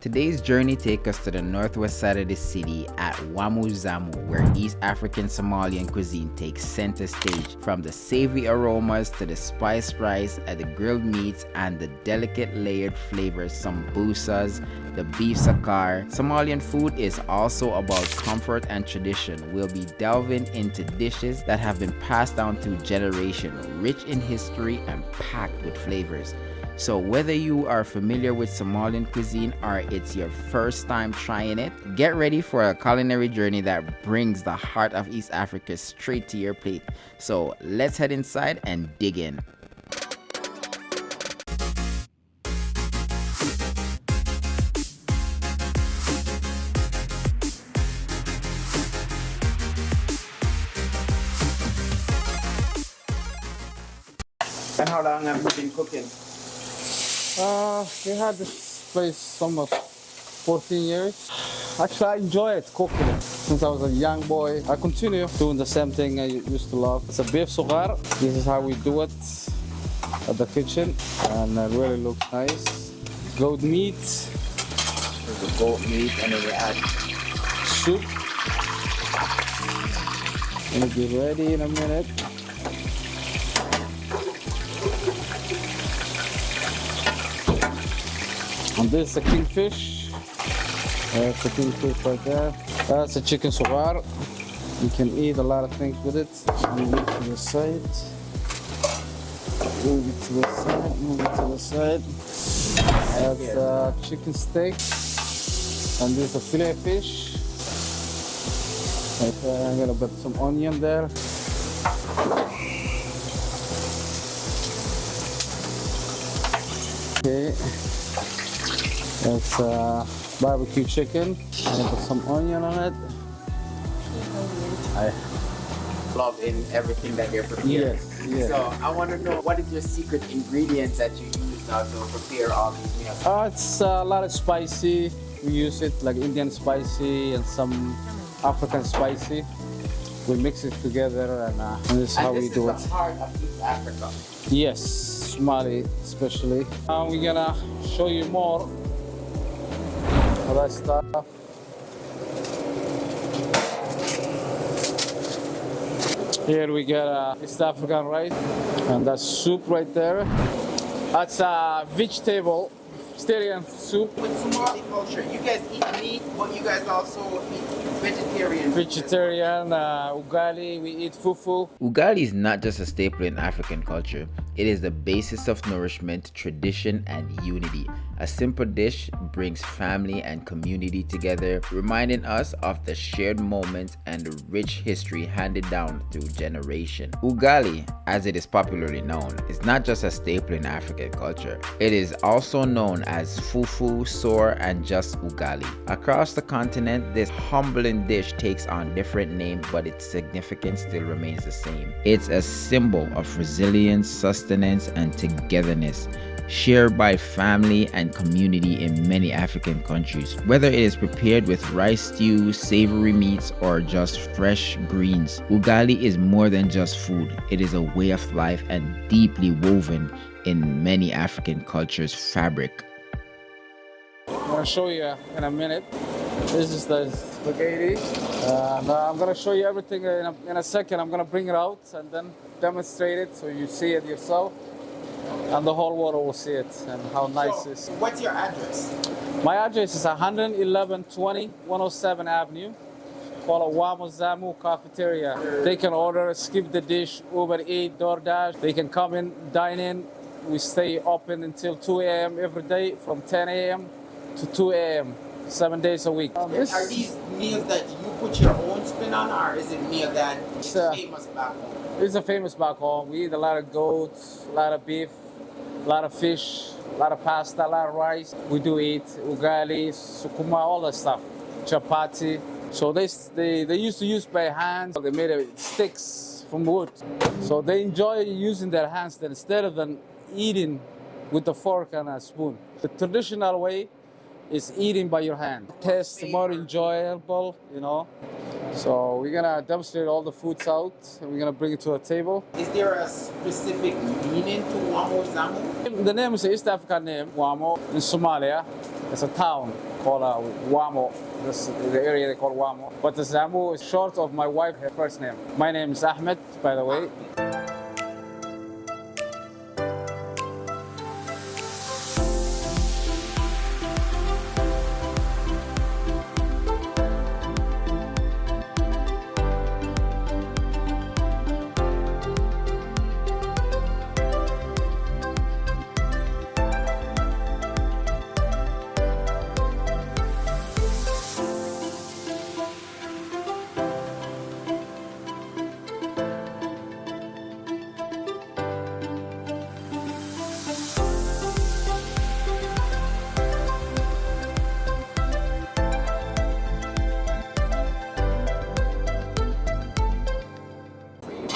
Today's journey takes us to the northwest side of the city at Wamu Zamu, where East African Somalian cuisine takes center stage. From the savory aromas to the spiced rice and the grilled meats and the delicate layered flavors, sambusas, the beef sakar. Somalian food is also about comfort and tradition. We'll be delving into dishes that have been passed down through generations, rich in history and packed with flavors. So whether you are familiar with Somalian cuisine or it's your first time trying it, get ready for a culinary journey that brings the heart of East Africa straight to your plate. So let's head inside and dig in. And how long have you been cooking? We had this place almost 14 years. Actually, I enjoy it, cooking it. Since I was a young boy, I continue doing the same thing I used to love. It's a beef sugar. This is how we do it at the kitchen, and it really looks nice. Goat meat. There's the goat meat, and then we add Soup. It'll be ready in a minute. And this is a kingfish. That's a kingfish right there. That's a chicken sugar. You can eat a lot of things with it. Move it to the side. Move it to the side. Move it to the side. That's a chicken steak. And this is a fillet fish. Right there. I'm gonna put some onion there. Okay. It's barbecue chicken. I put some onion on it. I love in everything that you're preparing. Yes. So I want to know, what is your secret ingredient that you use now to prepare all these meals? It's a lot of spicy. We use it like Indian spicy and some African spicy. We mix it together, and this is how we do it. This is the heart of East Africa. Yes, Somali especially. We're gonna show you more of that stuff. Here we get East African rice, and that's soup right there. That's a vegetarian soup. With Somali culture, you guys eat meat, but you guys also eat vegetarian. Vegetarian, ugali, we eat fufu. Ugali is not just a staple in African culture. It is the basis of nourishment, tradition, and unity. A simple dish brings family and community together, reminding us of the shared moments and the rich history handed down through generations. Ugali, as it is popularly known, is not just a staple in African culture. It is also known as fufu, sour, and just ugali. Across the continent, this humbling dish takes on different names, but its significance still remains the same. It's a symbol of resilience, sustenance, and togetherness, shared by family and community in many African countries. Whether it is prepared with rice stew, savory meats, or just fresh greens, ugali is more than just food. It is a way of life and deeply woven in many African cultures' fabric. I'm gonna show you in a minute. This is the spaghetti. I'm gonna show you everything in a second. I'm gonna bring it out and then demonstrate it so you see it yourself. And the whole world will see it and how nice it is. What's your address? My address is 11120 107 Avenue. Call it Wamu Zamu Cafeteria. They can order, skip the dish, Uber Eat, DoorDash. They can come in, dine in. We stay open until 2 a.m. every day from 10 a.m. to 2 a.m. 7 days a week. Are these meals that you put your own spin on, or is it meal that is famous back home? It's a famous back home. We eat a lot of goats, a lot of beef, a lot of fish, a lot of pasta, a lot of rice. We do eat ugali, sukuma, all that stuff, chapati. So they used to use by hands. They made sticks from wood. So they enjoy using their hands then instead of them eating with a fork and a spoon. The traditional way is eating by your hand. Tastes more enjoyable, you know. So we're gonna demonstrate all the foods out and we're gonna bring it to a table. Is there a specific meaning to Wamu Zamu? The name is an East African name, Wamo, in Somalia. It's a town. called Wamo. This the area they call Wamo. But the Zamu is short of my wife's first name. My name is Ahmed, by the way.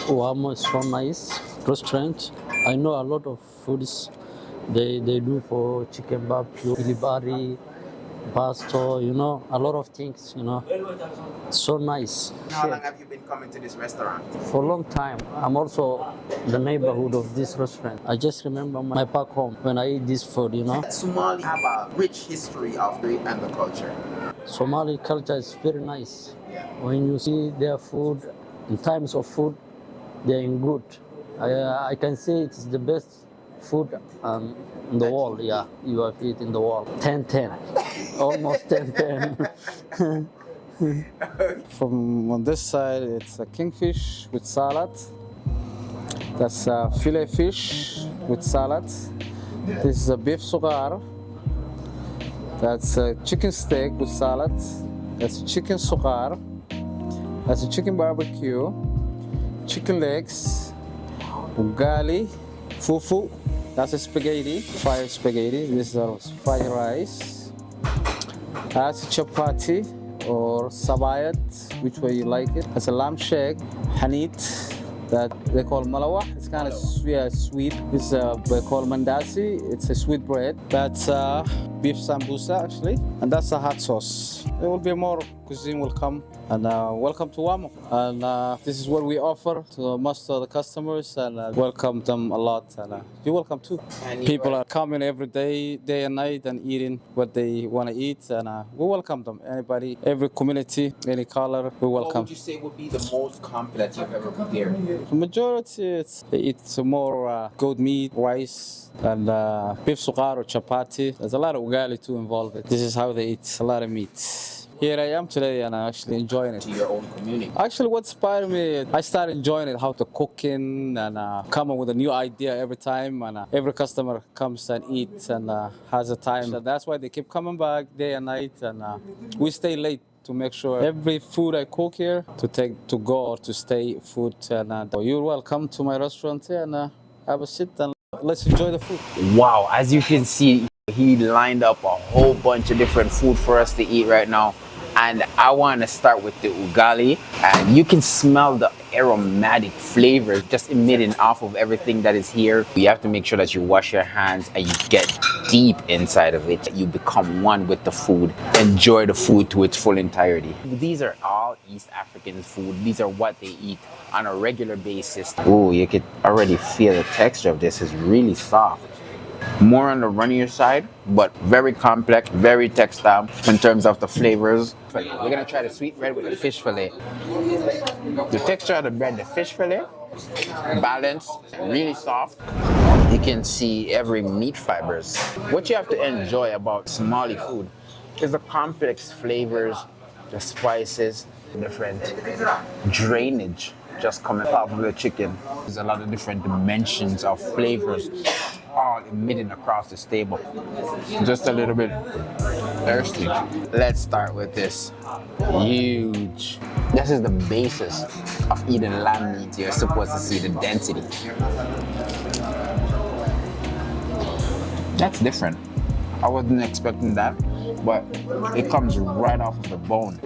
Wamo is so nice restaurant. I know a lot of foods they do for chicken barbecue, ilibari, pasta, a lot of things, So nice. How long have you been coming to this restaurant? For a long time. I'm also the neighborhood of this restaurant. I just remember my back home when I eat this food. Somali have a rich history of food and the culture. Somali culture is very nice. When you see their food, in times of food, they're in good. I can say it's the best food in the world. Yeah, you have it in the world. 10-10. Almost 10-10. From on this side, it's a kingfish with salad. That's a fillet fish with salad. This is a beef sugar. That's a chicken steak with salad. That's chicken sugar. That's a chicken barbecue. Chicken legs. Ugali. Fufu. That's a spaghetti. Fried spaghetti. This is fried rice. That's a chapati or sabayat, which way you like it. That's a lamb shake. Hanit. That they call malawa. It's kind of sweet. This they call mandasi. It's a sweet bread. That's beef sambusa actually, and that's a hot sauce. There will be more. Cuisine will come, and welcome to Wamo. And this is what we offer to most of the customers, and welcome them a lot. And you're welcome too. People are coming every day, day and night, and eating what they want to eat, and we welcome them. Anybody, every community, any color, we welcome. What would you say would be the most common that you've ever prepared? The majority, it's more goat meat, rice, and beef sugar or chapati. There's a lot of ugali too involved. This is how they eat, a lot of meat. Here I am today and I'm actually enjoying it. To your own community. Actually, what inspired me, I started enjoying it, how to cooking and come up with a new idea every time. And every customer comes and eats and has a time. So that's why they keep coming back day and night. And we stay late to make sure every food I cook here to take to go or to stay food. And you're welcome to my restaurant here and have a sit and let's enjoy the food. Wow, as you can see, he lined up a whole bunch of different food for us to eat right now. And I want to start with the ugali, and you can smell the aromatic flavors just emitting off of everything that is here. You have to make sure that you wash your hands and you get deep inside of it. You become one with the food. Enjoy the food to its full entirety. These are all East African food. These are what they eat on a regular basis. Oh, you could already feel the texture of this is really soft. More on the runnier side, but very complex, very textile in terms of the flavors. We're gonna try the sweet bread with the fish fillet. The texture of the bread, the fish fillet, balanced, really soft. You can see every meat fibers. What you have to enjoy about Somali food is the complex flavors, the spices, different drainage just coming off of the chicken. There's a lot of different dimensions of flavors all emitting across this table. Just a little bit thirsty. Let's start with this. Huge. This is the basis of eating lamb meat. You're supposed to see the density. That's different. I wasn't expecting that, but it comes right off of the bone.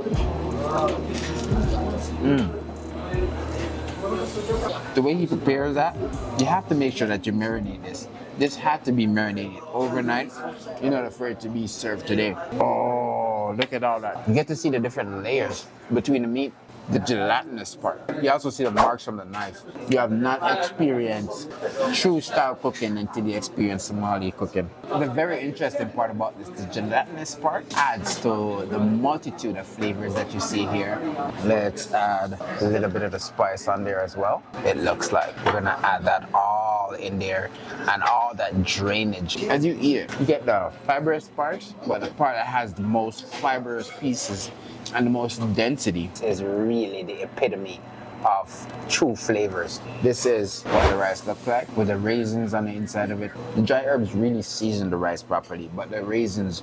The way he prepares that, you have to make sure that you marinate this. This had to be marinated overnight in order for it to be served today. Oh, look at all that. You get to see the different layers between the meat. the gelatinous part. You also see the marks from the knife. You have not experienced true style cooking until you experience Somali cooking. The very interesting part about this, the gelatinous part, adds to the multitude of flavors that you see here. Let's add a little bit of the spice on there as well. It looks like we're gonna add that all in there and all that drainage. As you eat it, you get the fibrous part, but the part that has the most fibrous pieces and the most density is really the epitome of true flavors. This is what the rice looks like with the raisins on the inside of it. The dry herbs really season the rice properly, but the raisins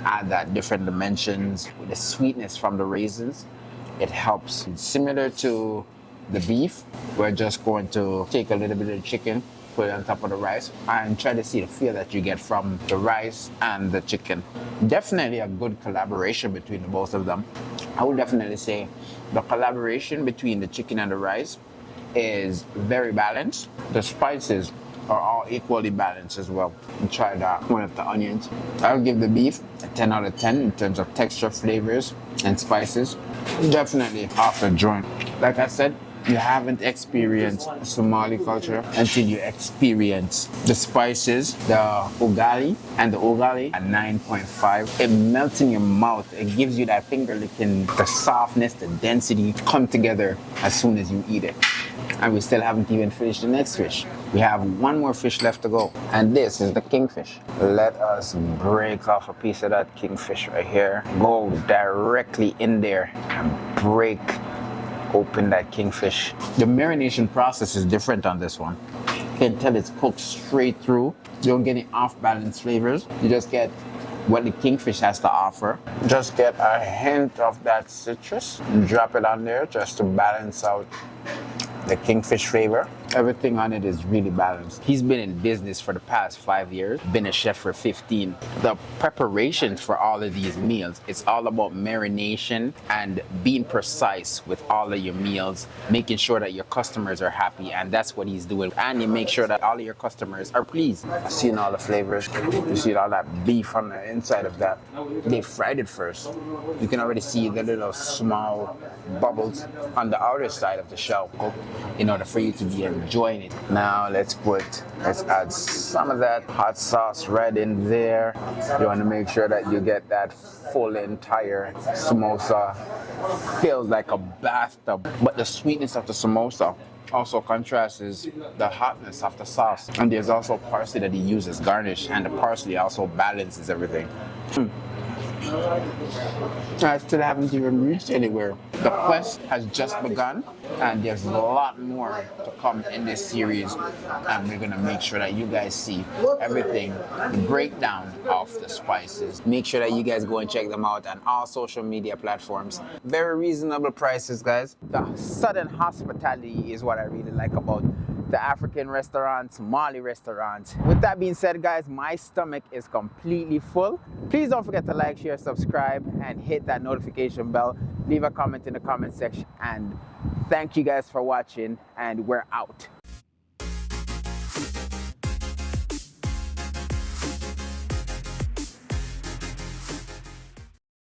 add that different dimensions with the sweetness from the raisins. It helps. It's similar to the beef. We're just going to take a little bit of the chicken, put it on top of the rice, and try to see the feel that you get from the rice and the chicken. Definitely a good collaboration between the both of them. I would definitely say the collaboration between the chicken and the rice is very balanced. The spices are all equally balanced as well. And try that one of the onions. I'll give the beef a 10 out of 10 in terms of texture, flavors, and spices. Definitely off the joint. Like I said, you haven't experienced Somali culture until you experience the spices, the ugali, and the ugali at 9.5. It melts in your mouth. It gives you that finger licking, the softness, the density come together as soon as you eat it. And we still haven't even finished the next fish. We have one more fish left to go. And this is the kingfish. Let us break off a piece of that kingfish right here. Go directly in there and break open that kingfish. The marination process is different on this one. You can tell it's cooked straight through. You don't get any off-balance flavors. You just get what the kingfish has to offer. Just get a hint of that citrus and drop it on there just to balance out the kingfish flavor. Everything on it is really balanced. He's been in business for the past 5 years, been a chef for 15. The preparations for all of these meals, it's all about marination and being precise with all of your meals, making sure that your customers are happy, and that's what he's doing. And you make sure that all of your customers are pleased. Seeing all the flavors, you see all that beef on the inside of that. They fried it first. You can already see the little small bubbles on the outer side of the shell in order for you to be enjoying it. Now let's add some of that hot sauce right in there. You want to make sure that you get that full entire samosa. Feels like a bathtub, but the sweetness of the samosa also contrasts the hotness of the sauce. And there's also parsley that he uses garnish, and the parsley also balances everything. I still haven't even reached anywhere. The quest has just begun, and there's a lot more to come in this series, and we're gonna make sure that you guys see everything, the breakdown of the spices. Make sure that you guys go and check them out on all social media platforms. Very reasonable prices, guys. The sudden hospitality is what I really like about the African restaurants, Mali restaurants. With that being said, guys, my stomach is completely full. Please don't forget to like, share, subscribe, and hit that notification bell. Leave a comment in the comment section, and thank you guys for watching, and we're out.